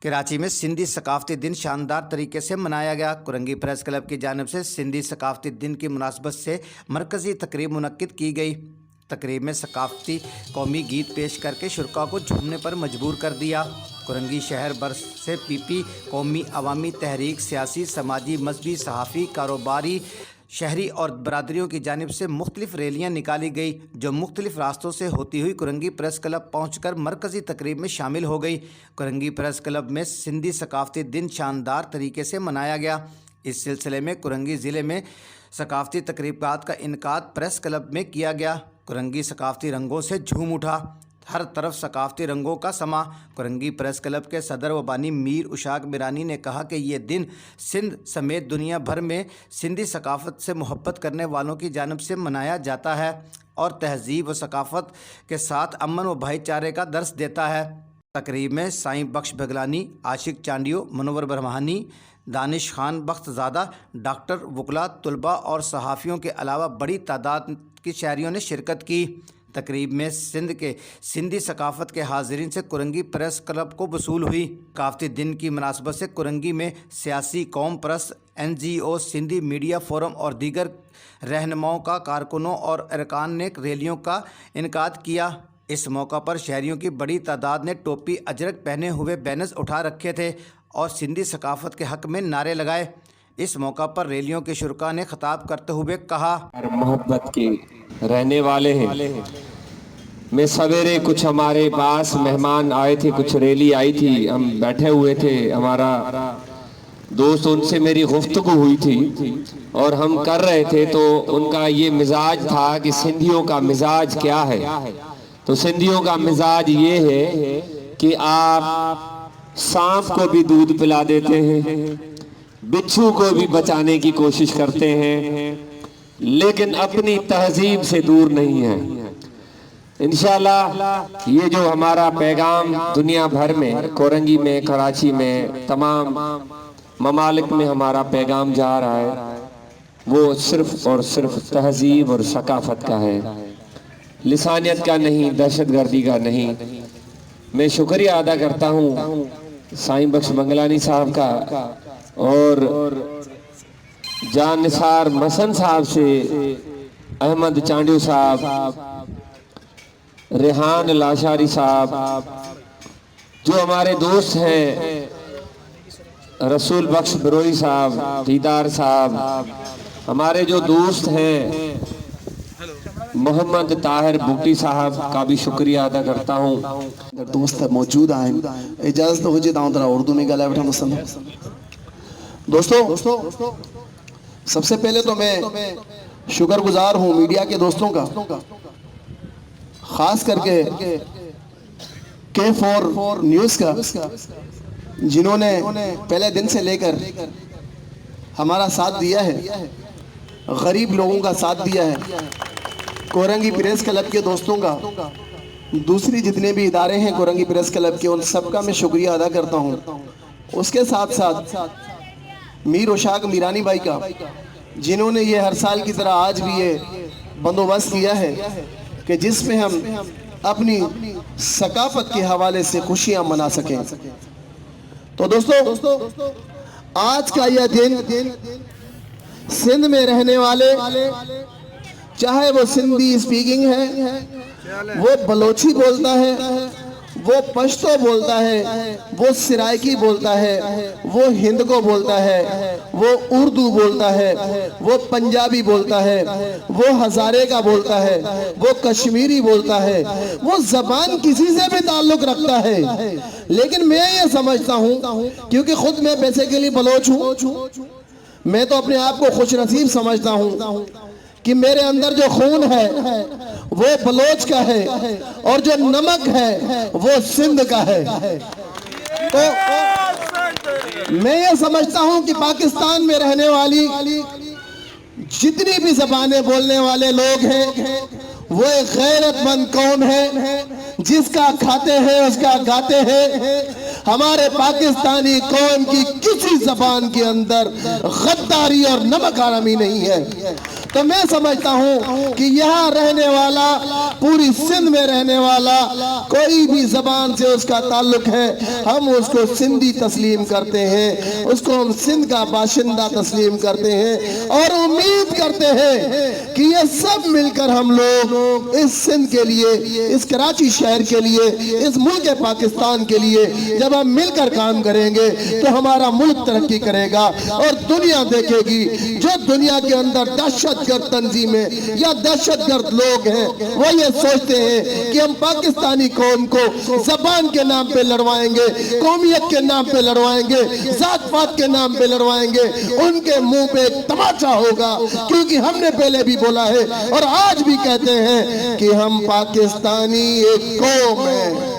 कराची में सिंधी सकाफती दिन शानदार तरीके से मनाया गया। कुरंगी प्रेस क्लब की जानिब से सिंधी सकाफती दिन की मुनासबत से मरकज़ी तकरीब मुनक्किद की गई। तकरीब में सकाफती कौमी गीत पेश करके शुरका को झूमने पर मजबूर कर दिया। कुरंगी शहर भर से पीपी, कौमी अवामी तहरीक, सियासी, समाजी, मजहबी, सहाफ़ी, कारोबारी, शहरी और बरादरियों की जानिब से मुख्तलिफ रैलियाँ निकाली गई, जो मुख्तलिफ रास्तों से होती हुई कुरंगी प्रेस क्लब पहुंचकर मरकज़ी तकरीब में शामिल हो गई। कुरंगी प्रेस क्लब में सिंधी सकाफती दिन शानदार तरीके से मनाया गया। इस सिलसिले में कुरंगी ज़िले में सकाफती तकरीबात का इनकाद प्रेस क्लब में किया गया। कुरंगी सकाफती रंगों से झूम उठा, हर तरफ सकाफती रंगों का समा। कुरंगी प्रेस क्लब के सदर व बानी मीर उशाक मिरानी ने कहा कि ये दिन सिंध समेत दुनिया भर में सिंधी सकाफत से मोहब्बत करने वालों की जानिब से मनाया जाता है और तहजीब व सकाफत के साथ अमन व भाईचारे का दर्स देता है। तकरीब में साईं बख्श बगलानी, आशिक चांडियो, मुनव्वर ब्रह्मानी, दानिश खान बख्तज़ादा, डॉक्टर, वकला, तुलबा और सहाफ़ियों के अलावा बड़ी तादाद की शहरियों ने शिरकत की। तकरीब में सिंध के सिंधी सकाफत के हाज़रीन से कुरंगी प्रेस क्लब को वसूल हुई। सकाफती दिन की मुनासबत से कुरंगी में सियासी, कौम परस्त, NGO, सिंधी मीडिया फोरम और दीगर रहनुमाओं का कारकुनों और अरकान ने रैलियों का इनकाद किया। इस मौका पर शहरियों की बड़ी तादाद ने टोपी अजरक पहने हुए बैनर्स उठा रखे थे और सिंधी सकाफत के हक़ में नारे लगाए। इस मौका पर रैलियों के शुरका ने खिताब करते हुए कहा, मोहब्बत के रहने वाले हैं। मैं सवेरे कुछ हमारे पास मेहमान आए थे, कुछ रैली आई थी, हम बैठे हुए थे, हमारा दोस्त, उनसे मेरी गुफ्तगू हुई थी और हम कर रहे थे, तो उनका ये मिजाज था कि सिंधियों का मिजाज क्या है। तो सिंधियों का मिजाज ये है कि आप सांप को भी दूध पिला देते हैं, बिच्छू को भी बचाने की कोशिश करते हैं, लेकिन अपनी तहजीब से दूर नहीं है। इंशाल्लाह ये जो हमारा पैगाम दुनिया भर में, कोरंगी में, कराची में, तमाम ममालिक में हमारा पैगाम जा रहा है, वो सिर्फ और सिर्फ तहजीब और सकाफत का है, लिसानियत का नहीं, दहशतगर्दी का नहीं। मैं शुक्रिया अदा करता हूँ साईं बख्श बंगलानी साहब का और जान निसार मसन साहब से, अहमद चांडियो साहब, रेहान लाशारी साहब, जो हमारे दोस्त हैं, रसूल बख्श बरोई साहब, दीदार साहब, हमारे जो दोस्त हैं, मोहम्मद ताहिर बूटी साहब का भी शुक्रिया अदा करता हूँ। दोस्त मौजूद आहिन, इजाज़त हुजे तां तरा उर्दू में ॻाल्हाए वठंदुसि। दोस्तों, सबसे पहले तो मैं शुक्रगुजार हूँ मीडिया के दोस्तों का, खास करके K4 न्यूज़ का, जिन्होंने पहले दिन से लेकर हमारा साथ दिया है, गरीब लोगों का साथ दिया है। कोरंगी प्रेस क्लब के दोस्तों का, दूसरी जितने भी इदारे हैं कोरंगी प्रेस क्लब के, उन सबका मैं शुक्रिया अदा करता हूँ। उसके साथ साथ मीर उशाक मिरानी भाई का, जिन्होंने ये हर साल की तरह आज भी ये बंदोबस्त किया है कि जिसमें हम अपनी सकाफत के हवाले से खुशियाँ मना सकें। तो दोस्तों, आज का यह दिन सिंध में रहने वाले, चाहे वो सिंधी स्पीकिंग है, वो बलोची बोलता है, वो पश्तो बोलता है, वो सिराइकी बोलता है, वो हिंद को बोलता है, वो उर्दू बोलता है, वो पंजाबी बोलता है, वो हजारे का बोलता है, वो कश्मीरी बोलता है, वो जबान किसी से भी ताल्लुक रखता है। लेकिन मैं ये समझता हूँ, क्योंकि खुद मैं बेसिकली बलोच हूँ, मैं तो अपने आप को खुश नसीब समझता हूँ कि मेरे अंदर जो खून है वो बलोच का है और जो नमक है वो सिंध का है। तो मैं ये समझता हूं कि पाकिस्तान में रहने वाली जितनी भी ज़बानें बोलने वाले लोग हैं, वो एक गैरतमंद कौम है, जिसका खाते हैं उसका गाते हैं। हमारे पाकिस्तानी कौम की किसी ज़बान के अंदर गद्दारी और नमक आरामी नहीं है। तो मैं समझता हूं कि यहाँ रहने वाला पूरी सिंध में रहने वाला कोई भी जबान से उसका ताल्लुक है, हम उसको सिंधी तस्लीम करते हैं, उसको हम सिंध का बाशिंदा तस्लीम करते हैं और उम्मीद करते हैं कि ये सब मिलकर हम लोग इस सिंध के लिए, इस कराची शहर के लिए, इस मुल्क पाकिस्तान के लिए जब हम मिलकर काम करेंगे तो हमारा मुल्क तरक्की करेगा और दुनिया देखेगी। जो दुनिया के अंदर दहशतगर्द तंजीमें या दहशतगर्द लोग हैं वो ये सोचते हैं कि हम पाकिस्तानी कौम को जबान के नाम पे लड़वाएंगे, कौमियत के नाम पे लड़वाएंगे, जात पात के नाम पे लड़वाएंगे, उनके मुंह पे एक तमाचा होगा। क्योंकि हमने पहले भी बोला है और आज भी कहते हैं कि हम पाकिस्तानी एक कौम है।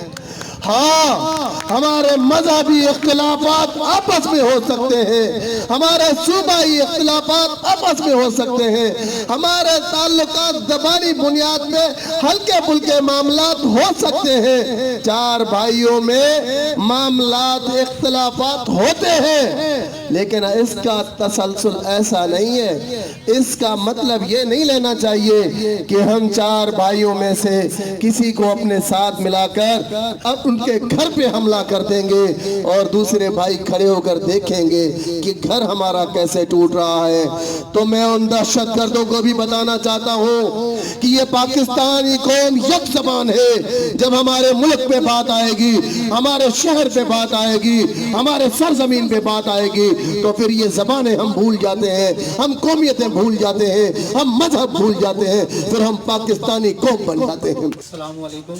हाँ, हमारे मजहबी इख्तिलाफात आपस में हो सकते हैं, हमारे सूबाई इख्तिलाफात आपस में हो सकते हैं, हमारे ताल्लुकात ज़बानी बुनियाद पे हल्के फुल्के मामलात हो सकते हैं। चार भाइयों में मामलात इख्तिलाफात होते हैं, लेकिन इसका तसलसल ऐसा नहीं है। इसका मतलब ये नहीं लेना चाहिए कि हम चार भाइयों में से किसी को अपने साथ मिलाकर अब उनके घर पे हमला कर देंगे और दूसरे भाई खड़े होकर देखेंगे कि घर हमारा कैसे टूट रहा है। तो मैं उन दहशतगर्दों को भी बताना चाहता हूँ कि ये पाकिस्तानी कौम एक ज़बान है। जब हमारे मुल्क पे बात आएगी, हमारे शहर पे बात आएगी, हमारे सरजमीन पे बात आएगी, तो फिर ये ज़बानें हम भूल जाते हैं, हम कौमियतें भूल जाते हैं, हम मजहब भूल जाते हैं, फिर हम पाकिस्तानी कौम बन जाते हैं। अस्सलाम वालेकुम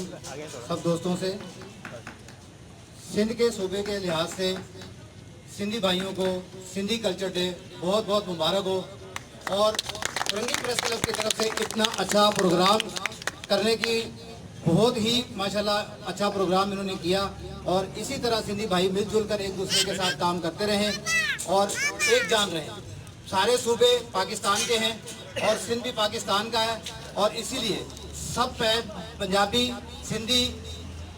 सब दोस्तों से। सिंध के सूबे के लिहाज से सिंधी भाइयों को सिंधी कल्चर डे बहुत बहुत मुबारक हो और कुरंगी प्रेस क्लब की तरफ से इतना अच्छा प्रोग्राम करने की बहुत ही माशाल्लाह अच्छा प्रोग्राम इन्होंने किया और इसी तरह सिंधी भाई मिलजुल कर एक दूसरे के साथ काम करते रहें और एक जान रहें। सारे सूबे पाकिस्तान के हैं और सिंध भी पाकिस्तान का है और इसीलिए सब पंजाबी, सिंधी,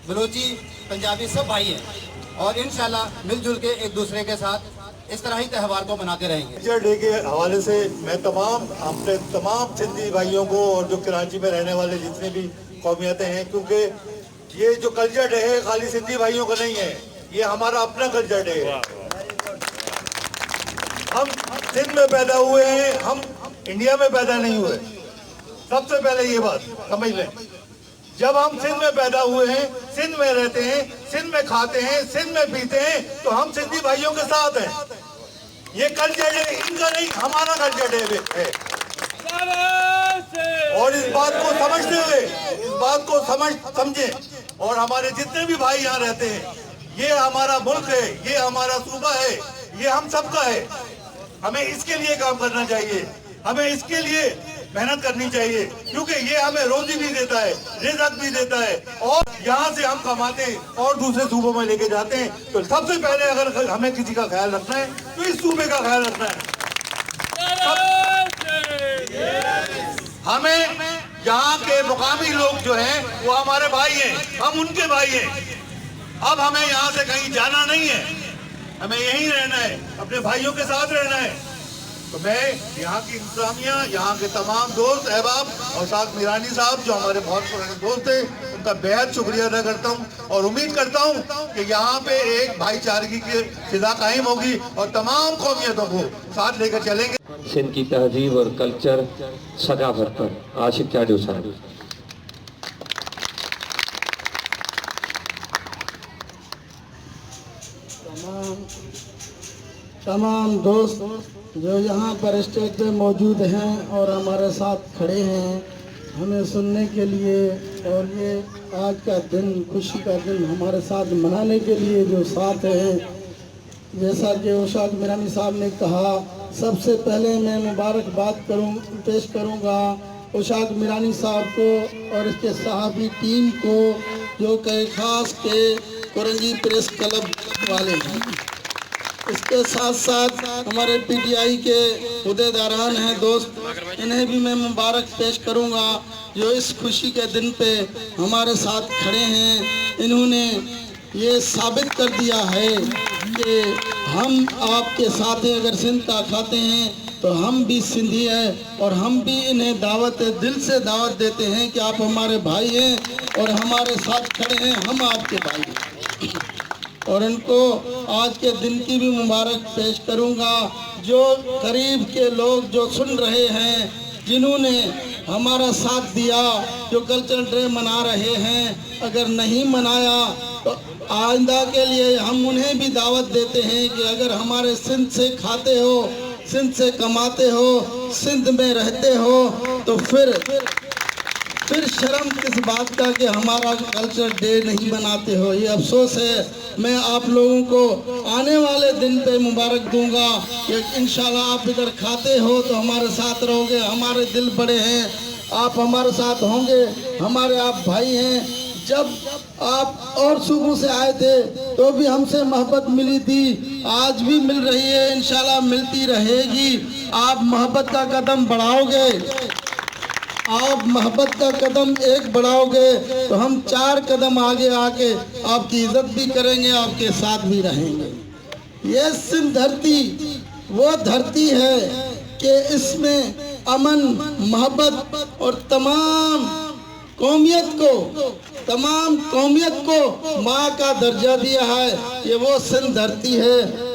बलोची, पंजाबी सब भाई हैं और इंशाल्लाह मिलजुल के एक दूसरे के साथ इस तरह ही त्यौहार को मनाते रहेंगे। कल्चर डे के हवाले से मैं अपने तमाम सिंधी भाइयों को और जो कराची में रहने वाले जितने भी कौमियतें हैं, क्योंकि ये जो कल्चर डे है खाली सिंधी भाइयों का नहीं है, ये हमारा अपना कल्चर डे है। हम सिंध में पैदा हुए हैं, हम इंडिया में पैदा नहीं हुए। सबसे पहले ये बात समझ लें। जब हम सिंध में पैदा हुए हैं, सिंध में रहते हैं, सिंध में खाते हैं, सिंध में पीते हैं, तो हम सिंधी भाइयों के साथ हैं। ये कल्चर डे इनका नहीं, हमारा कल्चर डे है। और इस बात को समझते हुए, इस बात को समझे और हमारे जितने भी भाई यहाँ रहते हैं, ये हमारा मुल्क है, ये हमारा सूबा है, ये हम सबका है। हमें इसके लिए काम करना चाहिए, हमें इसके लिए मेहनत करनी चाहिए, क्योंकि ये हमें रोजी भी देता है, रिज़्क़ भी देता है और यहाँ से हम कमाते हैं और दूसरे सूबों में लेके जाते हैं। तो सबसे पहले अगर हमें किसी का ख्याल रखना है तो इस सूबे का ख्याल रखना है। हमें यहाँ के मुकामी लोग जो हैं वो हमारे भाई हैं, हम उनके भाई हैं। अब हमें यहाँ से कहीं जाना नहीं है, हमें यहीं रहना है, अपने भाइयों के साथ रहना है। तो मैं यहाँ की इंतजामिया, यहाँ के तमाम दोस्त अहबाब और साथ मीरानी साहब जो हमारे बहुत पुराने दोस्त हैं, उनका बेहद शुक्रिया अदा करता हूँ और उम्मीद करता हूँ कि यहाँ पे एक भाईचारगी की फिजा कायम होगी और तमाम कौमियतों को साथ लेकर चलेंगे। सिंध की तहजीब और कल्चर सकाफत पर आशिक चाडू साहब। तमाम दोस्त जो यहाँ पर स्टेज पे मौजूद हैं और हमारे साथ खड़े हैं हमें सुनने के लिए, और ये आज का दिन, खुशी का दिन हमारे साथ मनाने के लिए जो साथ हैं, जैसा कि उशाक मीरानी साहब ने कहा, सबसे पहले मैं मुबारकबाद पेश करूँगा उशाक मीरानी साहब को और इसके सहाबी टीम को जो कि खास के कुरंगी प्रेस क्लब वाले हैं। इसके साथ साथ हमारे पीटीआई के उहदेदारान हैं दोस्त, इन्हें भी मैं मुबारक पेश करूंगा जो इस खुशी के दिन पे हमारे साथ खड़े हैं। इन्होंने ये साबित कर दिया है कि हम आपके साथ हैं। अगर सिंध का खाते हैं तो हम भी सिंधी हैं और हम भी इन्हें दिल से दावत देते हैं कि आप हमारे भाई हैं और हमारे साथ खड़े हैं, हम आपके भाई हैं। और इनको आज के दिन की भी मुबारक पेश करूंगा। जो करीब के लोग जो सुन रहे हैं, जिन्होंने हमारा साथ दिया, जो कल्चरल डे मना रहे हैं, अगर नहीं मनाया तो आइंदा के लिए हम उन्हें भी दावत देते हैं कि अगर हमारे सिंध से खाते हो, सिंध से कमाते हो, सिंध में रहते हो, तो फिर शर्म किस बात का कि हमारा कल्चर डे नहीं मनाते हो। ये अफसोस है। मैं आप लोगों को आने वाले दिन पे मुबारक दूंगा कि इंशाल्लाह आप इधर खाते हो तो हमारे साथ रहोगे। हमारे दिल बड़े हैं, आप हमारे साथ होंगे, हमारे आप भाई हैं। जब आप और सूबों से आए थे तो भी हमसे मोहब्बत मिली थी, आज भी मिल रही है, इंशाल्लाह मिलती रहेगी। आप मोहब्बत का कदम बढ़ाओगे, आप मोहब्बत का कदम एक बढ़ाओगे तो हम 4 कदम आगे आके आपकी इज्जत भी करेंगे, आपके साथ भी रहेंगे। ये सिंध धरती वो धरती है कि इसमें अमन, मोहब्बत और तमाम कौमियत को माँ का दर्जा दिया है। ये वो सिंध धरती है।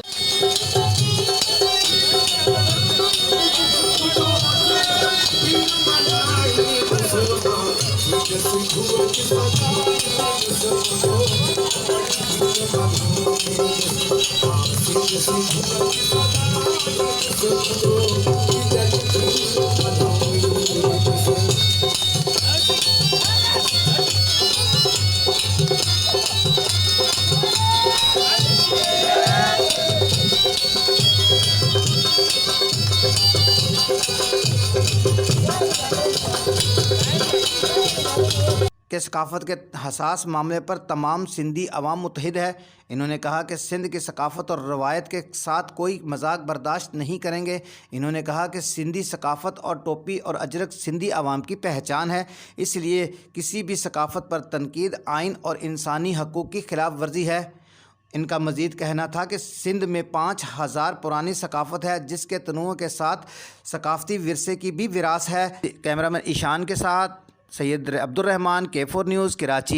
के सकाफ़त के हसास मामले पर तमाम सिंधी अवाम मुत्तहिद है। इन्होंने कहा कि सिंध की सकाफ़त और रवायत के साथ कोई मजाक बर्दाश्त नहीं करेंगे। इन्होंने कहा कि सिंधी सकाफ़त और टोपी और अजरक सिंधी अवाम की पहचान है, इसलिए किसी भी सकाफ़त पर तनकीद आइन और इंसानी हकूक़ की खिलाफ वर्जी है। इनका मज़ीद कहना था कि सिंध में 5000 पुरानी सकाफ़त है, जिसके तनूअ के साथ सकाफ़ती विरसे की भी विरासत है। कैमरामैन ईशान के साथ सैयद अब्दुल रहमान, K4 न्यूज़, कराची।